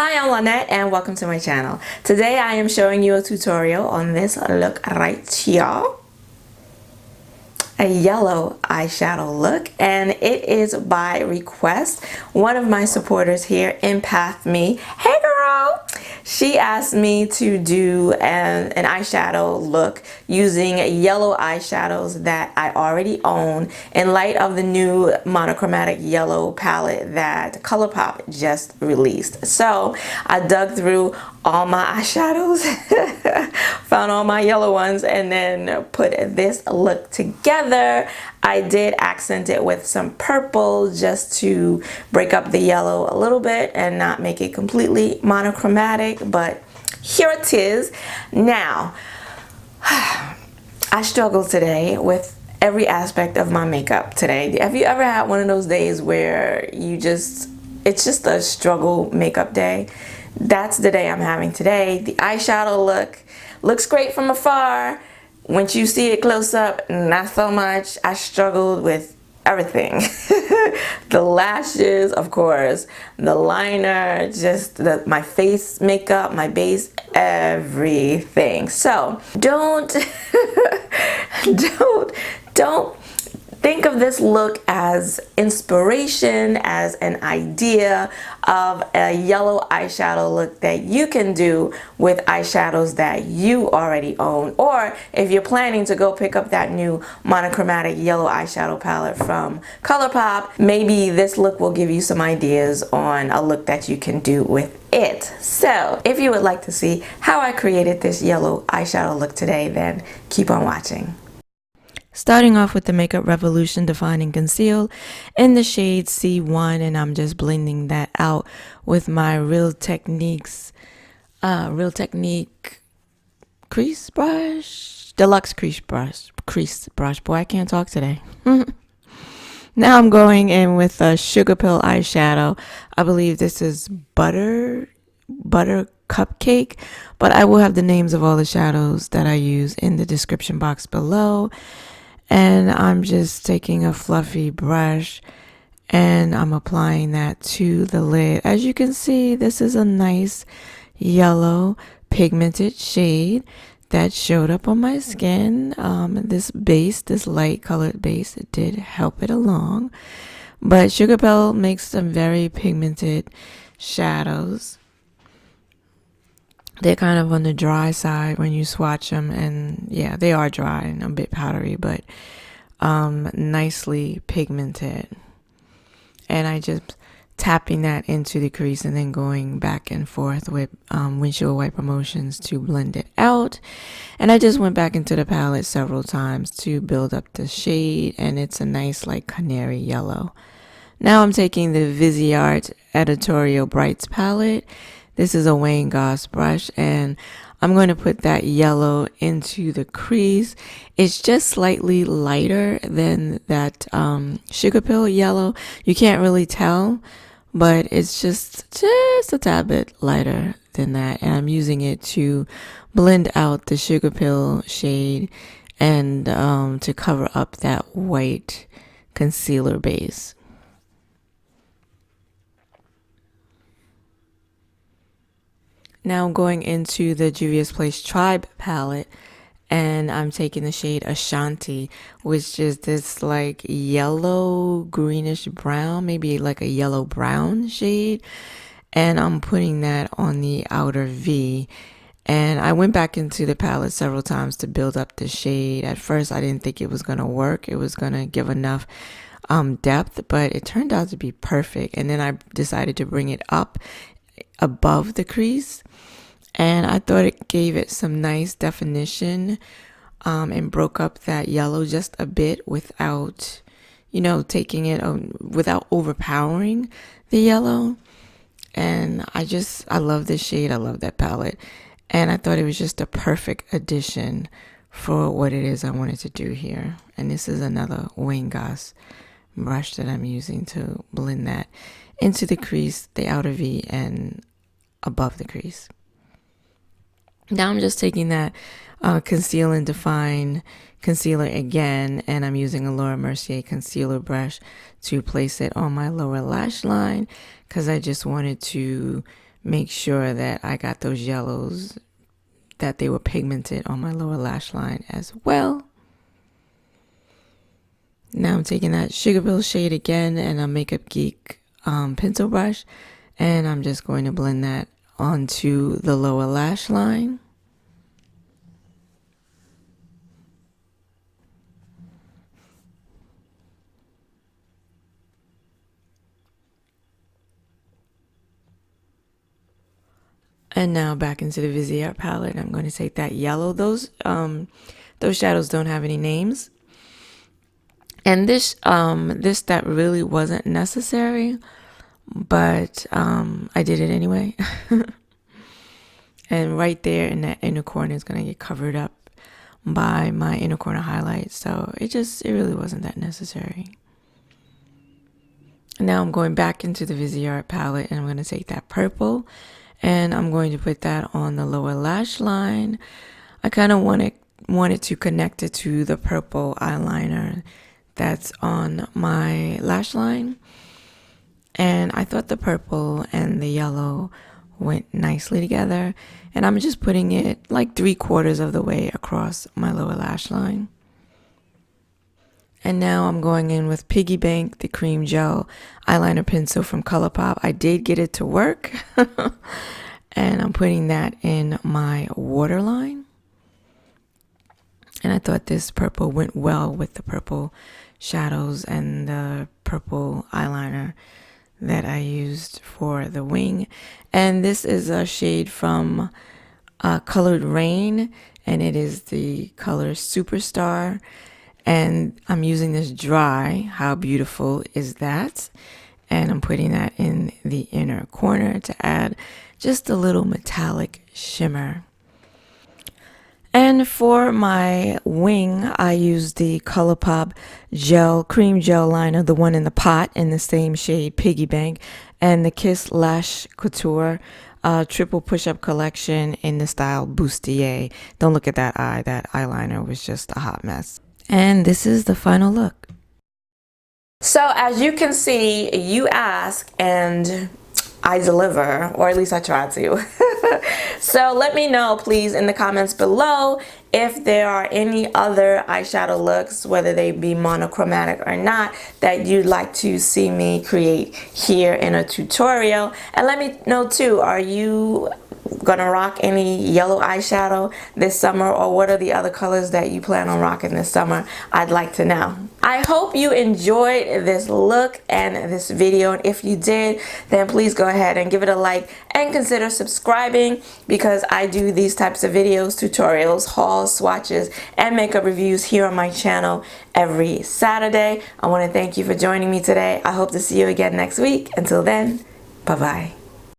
Hi, I'm Lynette and welcome to my channel. Today I am showing you a tutorial on this look right here. A yellow eyeshadow look, and it is by request. One of my supporters here, Empath Me, hey girl, she asked me to do an eyeshadow look using yellow eyeshadows that I already own in light of the new monochromatic yellow palette that Colourpop just released. So I dug through all my eyeshadows, found all my yellow ones, and then put this look together. I did accent it with some purple just to break up the yellow a little bit and not make it completely monochromatic, but here it is. Now, I struggled today with every aspect of my makeup today. Have you ever had one of those days where it's just a struggle makeup day? That's the day I'm having today. The eyeshadow look looks great from afar. Once you see it close up, not so much. I struggled with everything. The lashes, of course, the liner, just my face makeup, my base, everything. So don't think of this look as inspiration, as an idea of a yellow eyeshadow look that you can do with eyeshadows that you already own. Or if you're planning to go pick up that new monochromatic yellow eyeshadow palette from Colourpop, maybe this look will give you some ideas on a look that you can do with it. So if you would like to see how I created this yellow eyeshadow look today, then keep on watching. Starting off with the Makeup Revolution Defining Conceal in the shade C1, and I'm just blending that out with my Real Technique crease brush, deluxe crease brush. Boy, I can't talk today. Now I'm going in with a Sugar Pill eyeshadow. I believe this is butter Cupcake, but I will have the names of all the shadows that I use in the description box below. And I'm just taking a fluffy brush and I'm applying that to the lid. As you can see, this is a nice yellow pigmented shade that showed up on my skin. This light colored base, it did help it along. But Sugar Pill makes some very pigmented shadows. They're kind of on the dry side when you swatch them, and yeah, they are dry and a bit powdery, but nicely pigmented. And I just tapping that into the crease and then going back and forth with windshield wiper motions to blend it out. And I just went back into the palette several times to build up the shade, and it's a nice like canary yellow. Now I'm taking the Viseart Editorial Brights palette. This is a Wayne Goss brush, and I'm going to put that yellow into the crease. It's just slightly lighter than that Sugar Pill yellow. You can't really tell, but it's just a tad bit lighter than that. And I'm using it to blend out the Sugar Pill shade and to cover up that white concealer base. Now I'm going into the Juvia's Place Tribe palette, and I'm taking the shade Ashanti, which is this like yellow greenish brown, maybe like a yellow brown shade, and I'm putting that on the outer V. And I went back into the palette several times to build up the shade. At first I didn't think it was going to work, it was going to give enough depth, but it turned out to be perfect. And then I decided to bring it up above the crease, and I thought it gave it some nice definition and broke up that yellow just a bit without taking it without overpowering the yellow. And I love this shade, I love that palette, and I thought it was just a perfect addition for what it is I wanted to do here. And this is another Wayne Goss brush that I'm using to blend that into the crease, the outer V, and above the crease. Now I'm just taking that Conceal and Define concealer again, and I'm using a Laura Mercier concealer brush to place it on my lower lash line because I just wanted to make sure that I got those yellows, that they were pigmented on my lower lash line as well. Now I'm taking that Sugar Pill shade again and a Makeup Geek pencil brush, and I'm just going to blend that onto the lower lash line. And now back into the Viseart palette. I'm going to take that yellow. Those shadows don't have any names. And this that really wasn't necessary, but I did it anyway. And right there in that inner corner is going to get covered up by my inner corner highlight. So it really wasn't that necessary. Now I'm going back into the Viseart palette and I'm going to take that purple and I'm going to put that on the lower lash line. I kind of wanted to connect it to the purple eyeliner that's on my lash line. And I thought the purple and the yellow went nicely together. And I'm just putting it like 3/4 of the way across my lower lash line. And now I'm going in with Piggy Bank, the cream gel eyeliner pencil from Colourpop. I did get it to work. And I'm putting that in my waterline. And I thought this purple went well with the purple shadows and the purple eyeliner that I used for the wing. And this is a shade from Colored Raine, and it is the color Superstar. And I'm using this dry. How beautiful is that? And I'm putting that in the inner corner to add just a little metallic shimmer. And for my wing, I used the Colourpop cream gel liner, the one in the pot in the same shade, Piggy Bank, and the Kiss Lash Couture triple push-up collection in the style Bustier. Don't look at that eye. That eyeliner was just a hot mess. And this is the final look. So as you can see, you ask and I deliver, or at least I try to. So let me know, please, in the comments below if there are any other eyeshadow looks, whether they be monochromatic or not, that you'd like to see me create here in a tutorial. And let me know too, are you gonna rock any yellow eyeshadow this summer, or what are the other colors that you plan on rocking this summer? I'd like to know. I hope you enjoyed this look and this video, and if you did, then please go ahead and give it a like and consider subscribing, because I do these types of videos, tutorials, hauls, swatches, and makeup reviews here on my channel every Saturday. I want to thank you for joining me today. I hope to see you again next week. Until then, bye-bye.